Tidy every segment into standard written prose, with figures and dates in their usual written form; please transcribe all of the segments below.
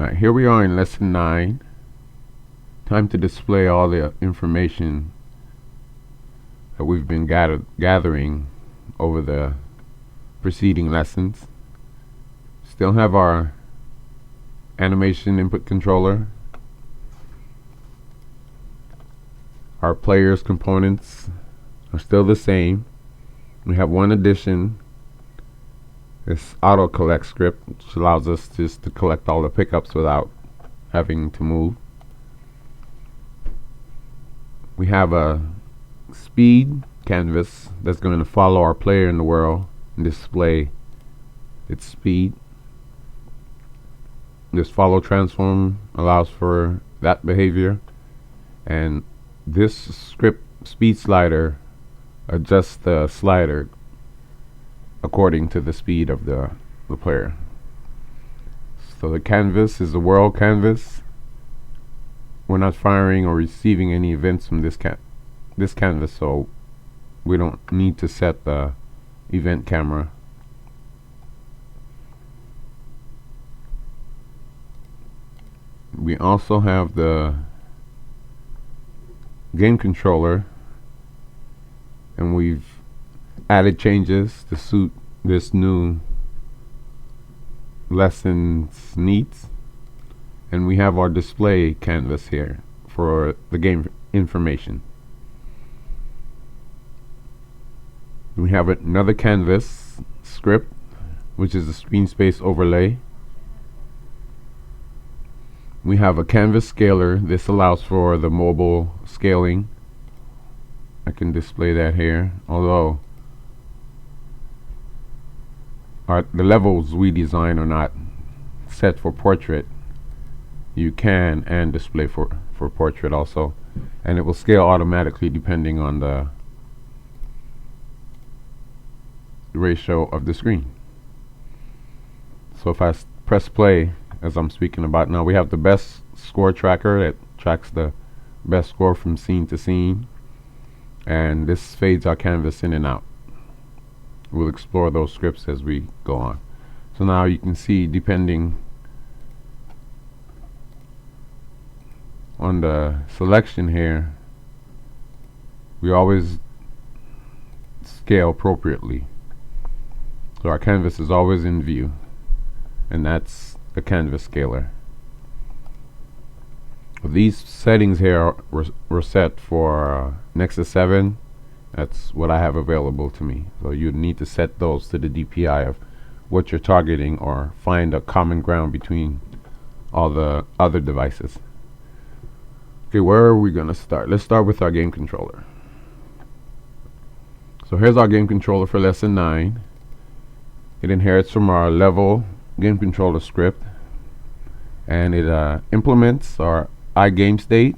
Alright, here we are in lesson 9. Time to display all the information that we've been gathering over the preceding lessons. Still have our animation input controller. Our player's components are still the same. We have one addition, this Auto Collect script, which allows us just to collect all the pickups without having to move. We have a speed canvas that's going to follow our player in the world and display its speed. This follow transform allows for that behavior, and this script speed slider adjusts the slider according to the speed of the player. So the canvas is the world canvas. We're not firing or receiving any events from this canvas, so we don't need to set the event camera. We also have the game controller, and we've added changes to suit this new lesson's needs. And we have our display canvas here for the game information. We have another canvas script, which is a screen space overlay. We have a canvas scaler. This allows for the mobile scaling. I can display that here, although the levels we design are not set for portrait. You can and display for portrait also, and it will scale automatically depending on the ratio of the screen. So if I press play, as I'm speaking about now, we have the best score tracker that tracks the best score from scene to scene, and this fades our canvas in and out. We'll explore those scripts as we go on. So now you can see, depending on the selection here, we always scale appropriately. So our canvas is always in view, and that's the canvas scaler. These settings here were set for Nexus 7. That's what I have available to me. So you'd need to set those to the DPI of what you're targeting, or find a common ground between all the other devices. Okay, where are we going to start? Let's start with our game controller. So here's our game controller for lesson 9. It inherits from our level game controller script, and it implements our iGame state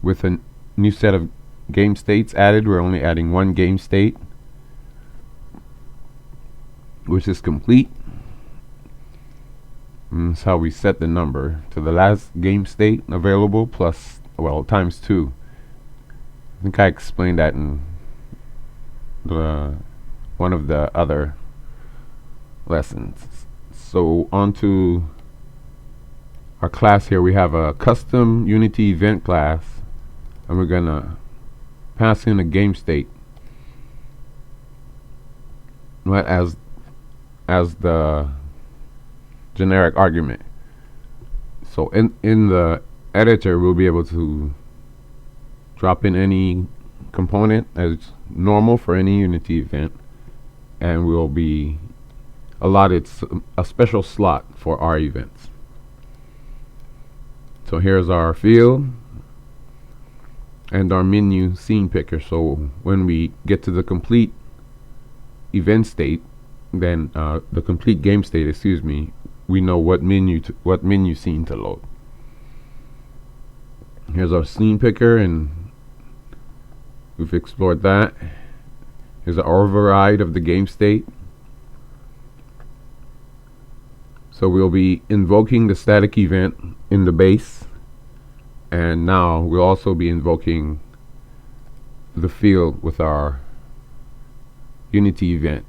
with a new set of game states added. We're only adding one game state, which is complete. And that's how we set the number to the last game state available plus, well, times 2. I think I explained that in one of the other lessons. So on to our class here. We have a custom Unity event class, and we're gonna pass in a game state, right, as the generic argument. So in the editor, we'll be able to drop in any component as normal for any Unity event, and we'll be allotted a special slot for our events. So here's our field and our menu scene picker. So when we get to the complete event state, then the complete game state, excuse me, we know what menu scene to load. Here's our scene picker, and we've explored that. Here's an override of the game state. So we'll be invoking the static event in the base, and now we'll also be invoking the field with our Unity event,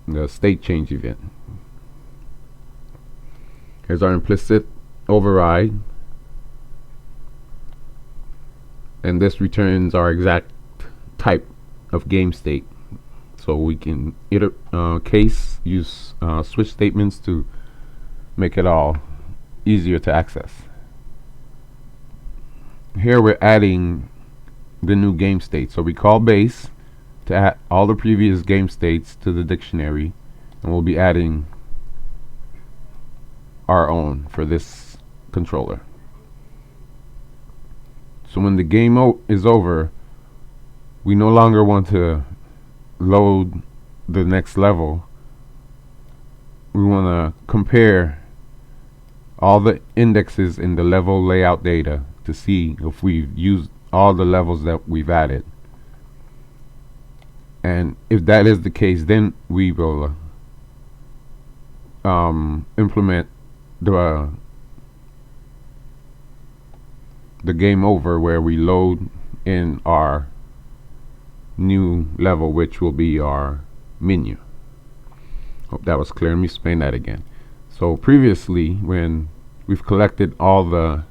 the state change event. Here's our implicit override, and this returns our exact type of game state. So we can use switch statements to make it all easier to access. Here we're adding the new game state. So we call base to add all the previous game states to the dictionary, and we'll be adding our own for this controller. So when the game is over, we no longer want to load the next level. We want to compare all the indexes in the level layout data to see if we've used all the levels that we've added. And if that is the case, then we will implement the game over, where we load in our new level, which will be our menu. Hope that was clear. Let me explain that again. So previously, when we've collected all the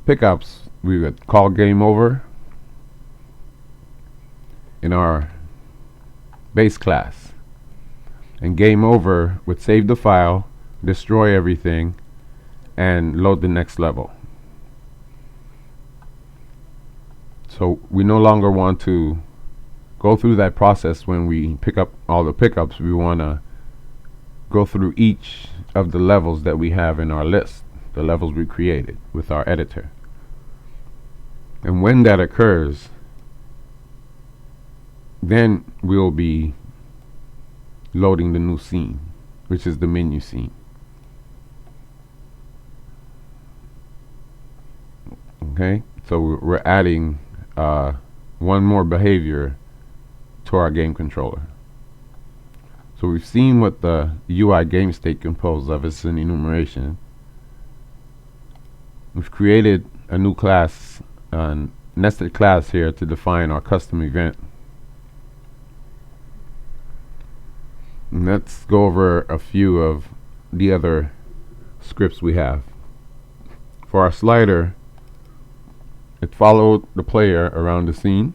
pickups, we would call game over in our base class, and game over would save the file, destroy everything, and load the next level. So we no longer want to go through that process. When we pick up all the pickups, we want to go through each of the levels that we have in our list, the levels we created with our editor. And when that occurs, then we'll be loading the new scene, which is the menu scene. Okay, so we're adding one more behavior to our game controller. So we've seen what the UI game state composed of. It's an enumeration. We've created a new class, a nested class here, to define our custom event. And let's go over a few of the other scripts we have. For our slider, it followed the player around the scene,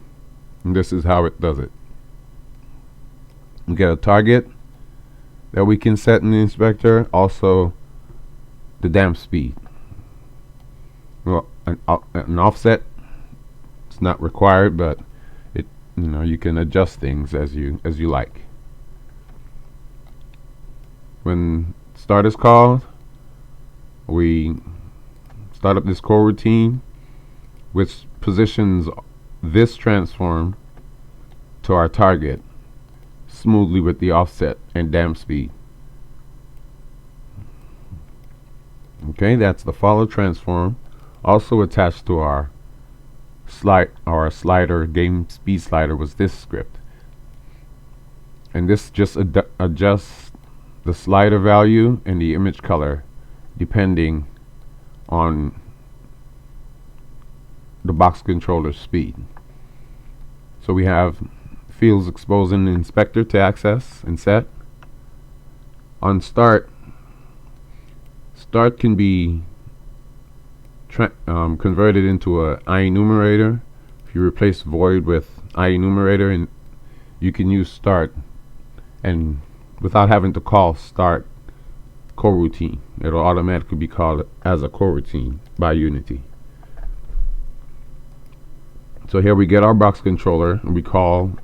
and this is how it does it. We get a target that we can set in the inspector, also the damp speed. Well, an offset, it's not required, but you can adjust things as you like. When start is called, we start up this coroutine, which positions this transform to our target smoothly with the offset and damp speed. Okay, that's the follow transform. Also attached to our slider game speed slider was this script, and this just adjusts the slider value and the image color depending on the box controller's speed. So we have fields exposed in the inspector to access and set. On start can be converted into a IEnumerator. If you replace void with IEnumerator, and you can use start, and without having to call start coroutine, it'll automatically be called as a coroutine by Unity. So here we get our box controller, and we call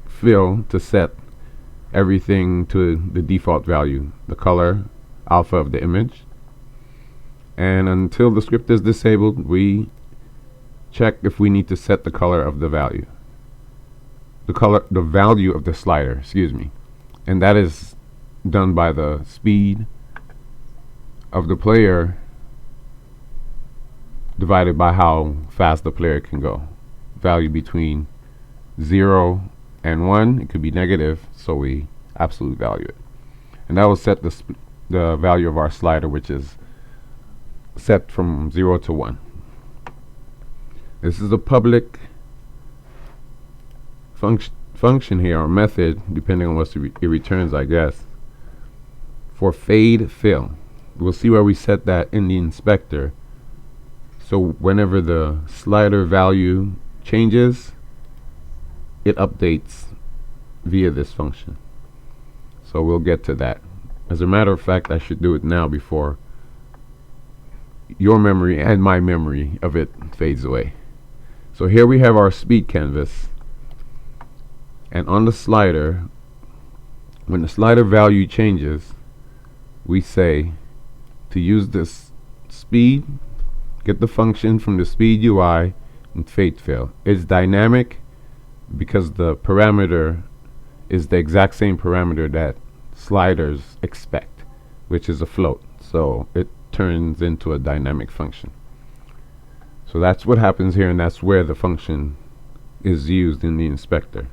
fill to set everything to the default value, the color alpha of the image. And until the script is disabled, we check if we need to set the color of the value, the value of the slider, excuse me. And that is done by the speed of the player divided by how fast the player can go. Value between 0 and 1, it could be negative, so we absolute value it. And that will set the value of our slider, which is set from 0 to 1. This is a public function here, or method, depending on what it returns, I guess, for fade fill. we'll see where we set that in the inspector. So whenever the slider value changes, it updates via this function. So we'll get to that. As a matter of fact, I should do it now before your memory and my memory of it fades away. So here we have our speed canvas, and on the slider, when the slider value changes, we say to use this speed, get the function from the speed UI and fade fill. It's dynamic because the parameter is the exact same parameter that sliders expect, which is a float. So it turns into a dynamic function. So that's what happens here, and that's where the function is used in the inspector.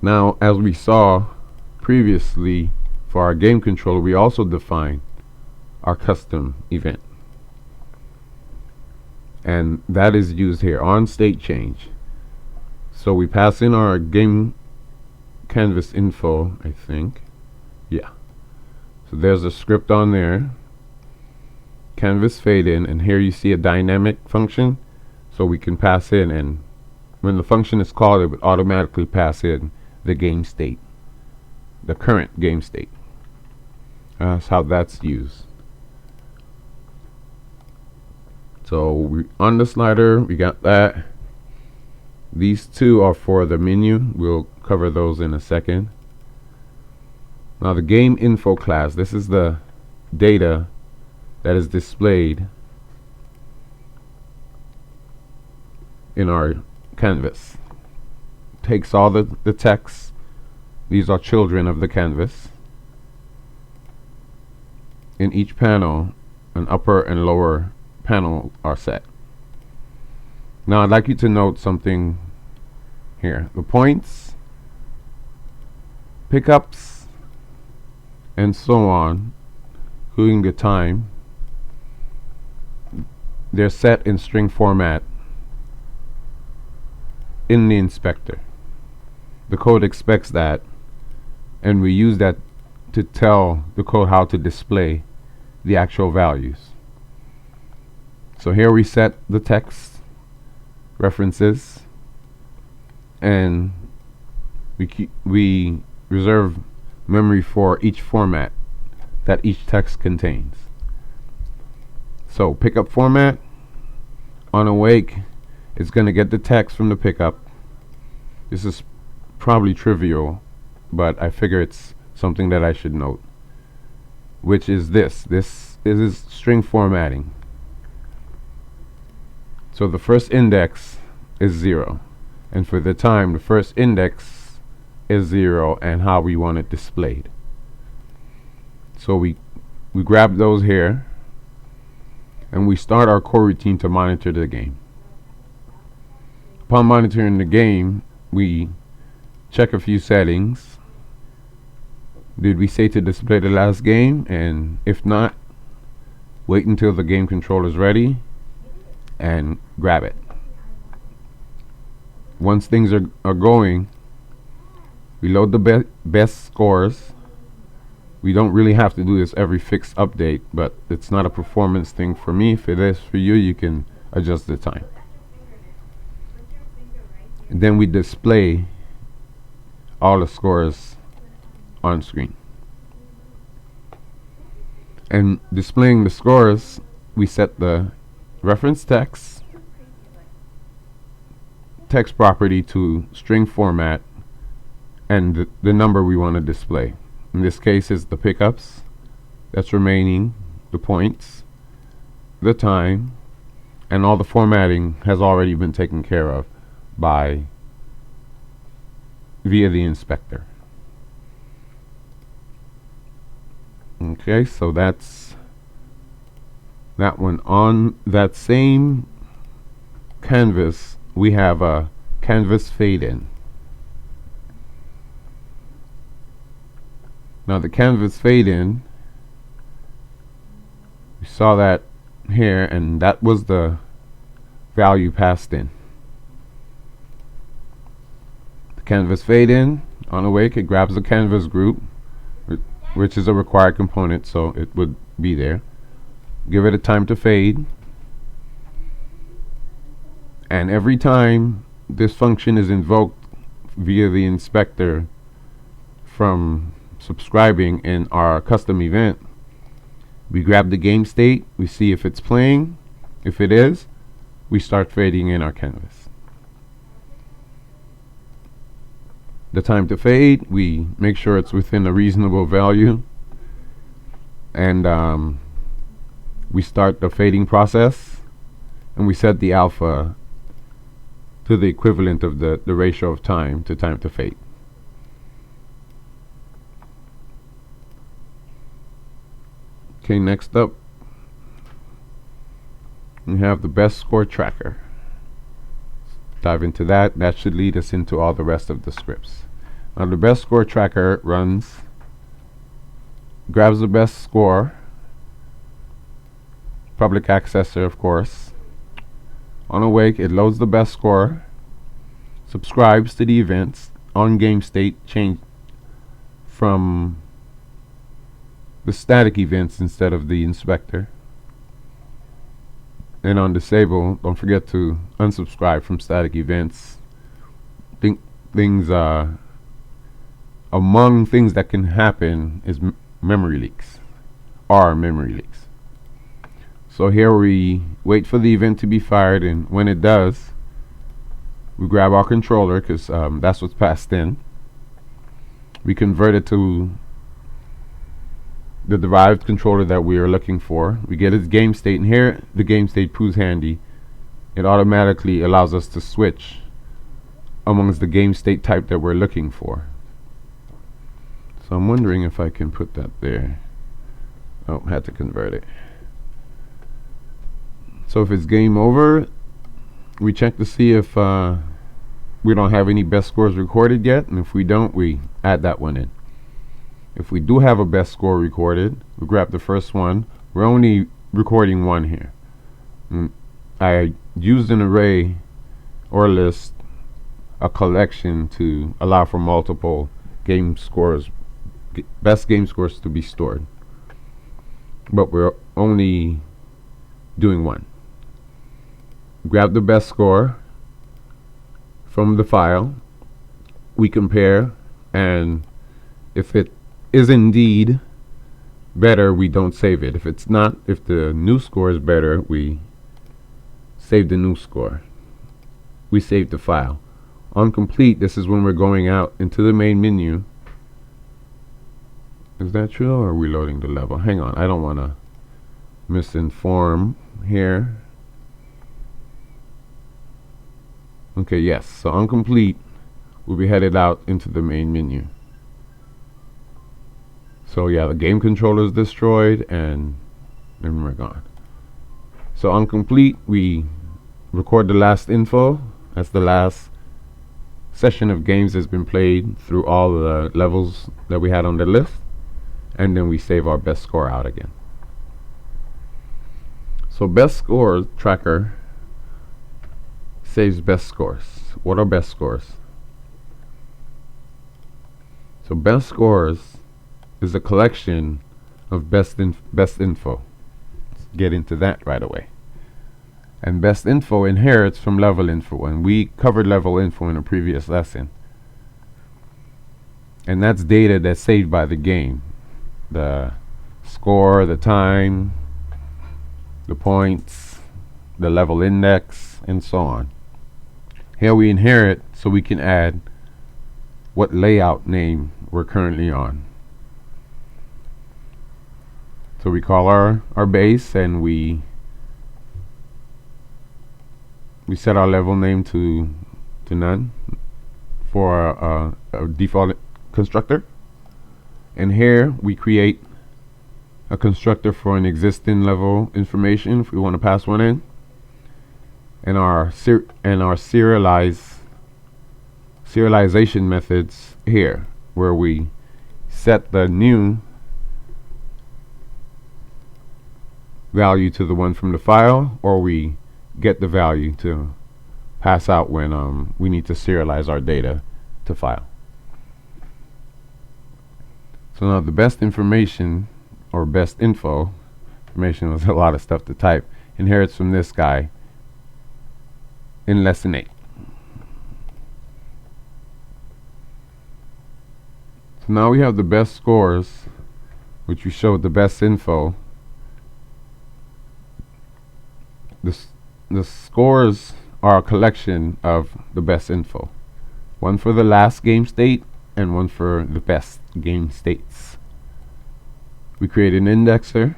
Now, as we saw previously for our game controller, we also define our custom event, and that is used here on state change. So we pass in our game canvas info, I think. Yeah. So there's a script on there, canvas fade in, and here you see a dynamic function. So we can pass in, and when the function is called, it would automatically pass in the game state, the current game state. That's how that's used. So on the slider, we got that. These two are for the menu. We'll cover those in a second. Now the game info class, this is the data that is displayed in our canvas. Takes all the text. These are children of the canvas. In each panel, an upper and lower panel are set. Now I'd like you to note something here. The points, pickups, and so on, including the time, they're set in string format in the inspector. The code expects that, and we use that to tell the code how to display the actual values. So here we set the text references, and we reserve memory for each format that each text contains. So pickup format, on awake, it's going to get the text from the pickup. This is probably trivial, but I figure it's something that I should note, which is this. This is string formatting. So the first index is 0, and for the time, the first index is 0 and how we want it displayed. So we grab those here, and we start our coroutine to monitor the game. Upon monitoring the game, we check a few settings. Did we say to display the last game? And if not, wait until the game controller is ready and grab it. Once things are going, we load the best scores. We don't really have to do this every fixed update, but it's not a performance thing for me. If it is for you, you can adjust the time. And then we display all the scores on screen. And displaying the scores, we set the reference text property to string format and the number we want to display. In this case is the pickups that's remaining, the points, the time, and all the formatting has already been taken care of via the inspector. Okay, so that's that one. On that same canvas, we have a canvas fade in. Now the canvas fade in, we saw that here, and that was the value passed in. The canvas fade in, on awake, it grabs the canvas group, which is a required component, so it would be there. Give it a time to fade. And every time this function is invoked via the inspector from subscribing in our custom event, we grab the game state, we see if it's playing. If it is, we start fading in our canvas. The time to fade, we make sure it's within a reasonable value, and we start the fading process, and we set the alpha to the equivalent of the ratio of time to fade. Okay, next up, we have the best score tracker. Dive into that. That should lead us into all the rest of the scripts. Now, the best score tracker grabs the best score, public accessor, of course. On awake, it loads the best score, subscribes to the events on game state, change from the static events instead of the inspector. And on disable, don't forget to unsubscribe from static events. Among things that can happen is memory leaks, or memory leaks. So here we wait for the event to be fired, and when it does, we grab our controller, because that's what's passed in. We convert it to the derived controller that we are looking for. We get its game state, and here the game state proves handy. It automatically allows us to switch amongst the game state type that we're looking for. So I'm wondering if I can put that there. Oh, had to convert it. So if it's game over, we check to see if we don't have any best scores recorded yet, and if we don't, we add that one in. If we do have a best score recorded, we grab the first one. We're only recording one here. I used an array or list, a collection, to allow for multiple game scores, best game scores to be stored. But we're only doing one. Grab the best score from the file. We compare, and if it is indeed better, we don't save it. If it's not, if the new score is better, we save the new score. We save the file. On complete, this is when we're going out into the main menu. Is that true, or are we loading the level? Hang on, I don't want to misinform here. Okay, yes, so on complete, we'll be headed out into the main menu. So yeah, the game controller is destroyed, and then we're gone. So on complete, we record the last info. That's the last session of games that's been played through all the levels that we had on the list, and then we save our best score out again. So best score tracker saves best scores. What are best scores? So best scores is a collection of best info. Let's get into that right away. And best info inherits from level info, and we covered level info in a previous lesson. And that's data that's saved by the game. The score, the time, the points, the level index, and so on. Here we inherit so we can add what layout name we're currently on. So we call our base, and we set our level name to none for a default constructor. And here we create a constructor for an existing level information if we want to pass one in. And our serialization methods here, where we set the new value to the one from the file, or we get the value to pass out when we need to serialize our data to file. So now the best information, or best information was a lot of stuff to type, inherits from this guy in lesson 8. So now we have the best scores, which we showed the best info. The scores are a collection of the best info. One for the last game state and one for the best game states. We create an indexer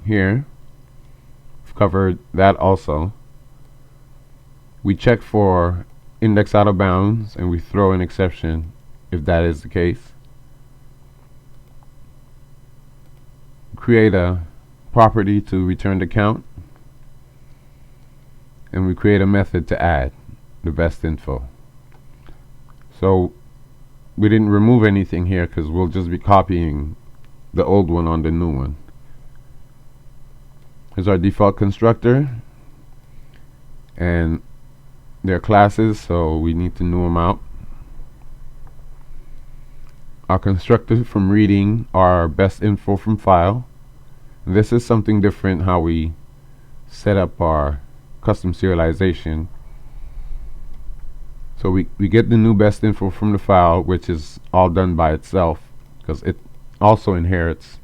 here. We've covered that also. We check for index out of bounds and we throw an exception if that is the case. Create a property to return the count, and we create a method to add the best info. So we didn't remove anything here because we'll just be copying the old one on the new one. Here's our default constructor, and they're classes, so we need to new them out. Our constructor from reading our best info from file. This is something different how we set up our custom serialization. So we get the new best info from the file, which is all done by itself because it also inherits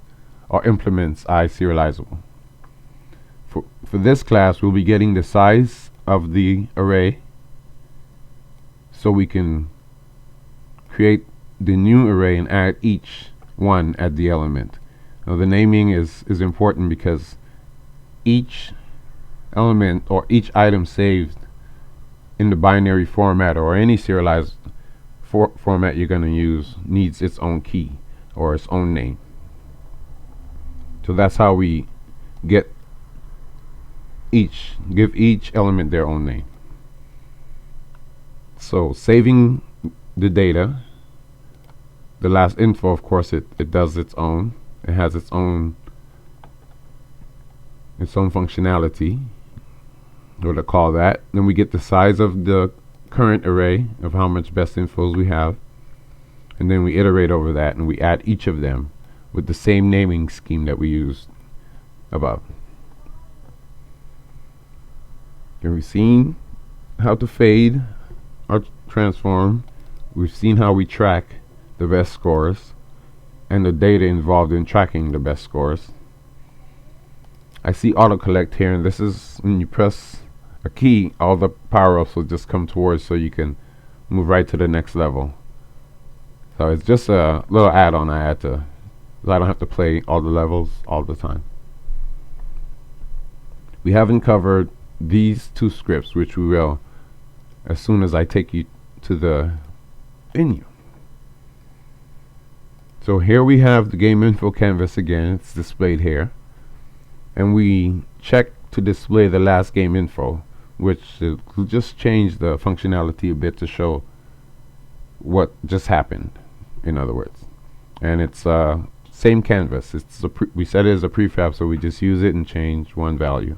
or implements iSerializable. For this class, we'll be getting the size of the array so we can create the new array and add each one at the element. Now the naming is important because each element or each item saved in the binary format or any serialized format you're going to use needs its own key or its own name. So that's how we give each element their own name. So saving the data, the last info, of course, it does its own. It has its own functionality, what to call that. Then we get the size of the current array of how much best infos we have, and then we iterate over that and we add each of them with the same naming scheme that we used above. And we've seen how to fade or transform. We've seen how we track the best scores and the data involved in tracking the best scores. I see Auto Collect here, and this is when you press a key, all the power-ups will just come towards so you can move right to the next level. So it's just a little add-on I had to, so I don't have to play all the levels all the time. We haven't covered these two scripts, which we will as soon as I take you to the menu. So here we have the game info canvas again. It's displayed here, and we check to display the last game info, which will just change the functionality a bit to show what just happened, in other words. And it's same canvas. We set it as a prefab, so we just use it and change one value.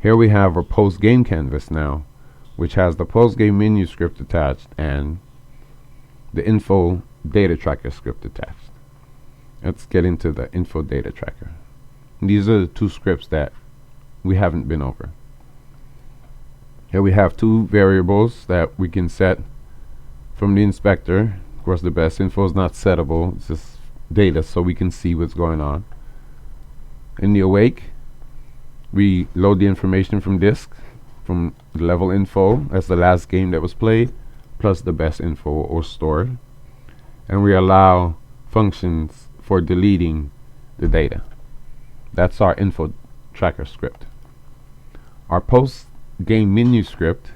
Here we have our post game canvas now, which has the post game menu script attached and the info data tracker script attached. Let's get into the info data tracker. And these are the two scripts that we haven't been over. Here we have two variables that we can set from the inspector. Of course, the best info is not settable, it's just data so we can see what's going on. In the awake, we load the information from disk, from the level info, that's the last game that was played, plus the best info or stored. And we allow functions for deleting the data. That's our info tracker script. Our post game menu script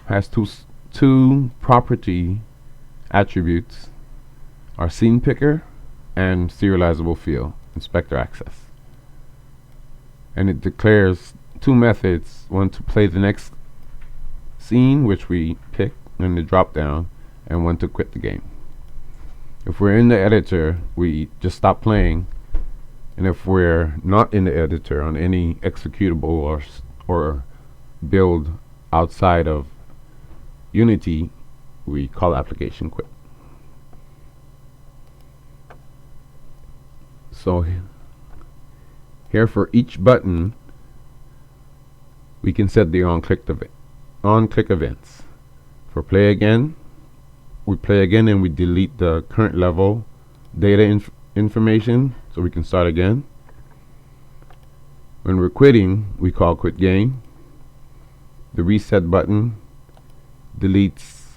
has two property attributes, our scene picker and serializable field, inspector access. And it declares two methods, one to play the next scene, which we pick in the drop down, and one to quit the game. If we're in the editor, we just stop playing, and if we're not in the editor on any executable or build outside of Unity, we call application quit. So here for each button, we can set the on-click events. For play again, we play again and we delete the current level data information so we can start again. When we're quitting, we call quit game. The reset button deletes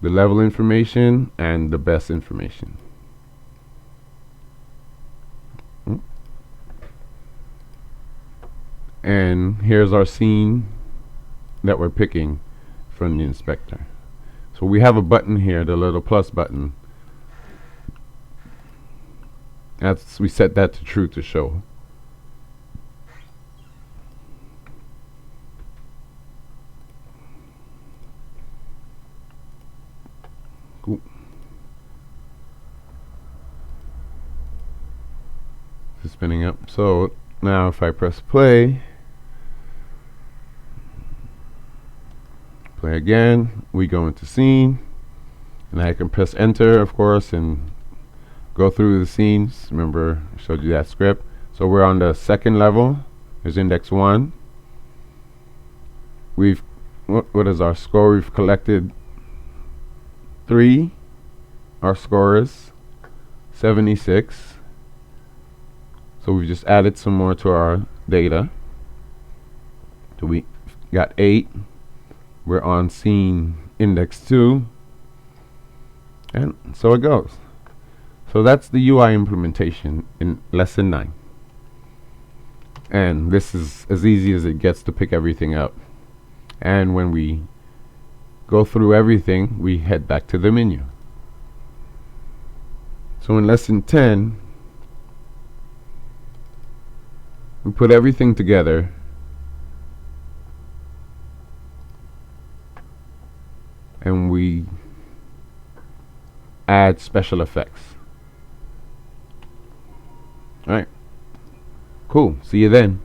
the level information and the best information. And here's our scene that we're picking from the inspector. So we have a button here, the little plus button. We set that to true to show. Cool. It's spinning up. So now if I press play again, we go into scene, and I can press enter, of course, and go through the scenes. Remember, I showed you that script. So we're on the second level. There's index 1. What is our score? We've collected 3. Our score is 76. So we've just added some more to our data. So we got 8. We're on scene index 2. And so it goes. So that's the UI implementation in lesson 9. And this is as easy as it gets to pick everything up. And when we go through everything, we head back to the menu. So in lesson 10, we put everything together and we add special effects. Alright, cool. See you then.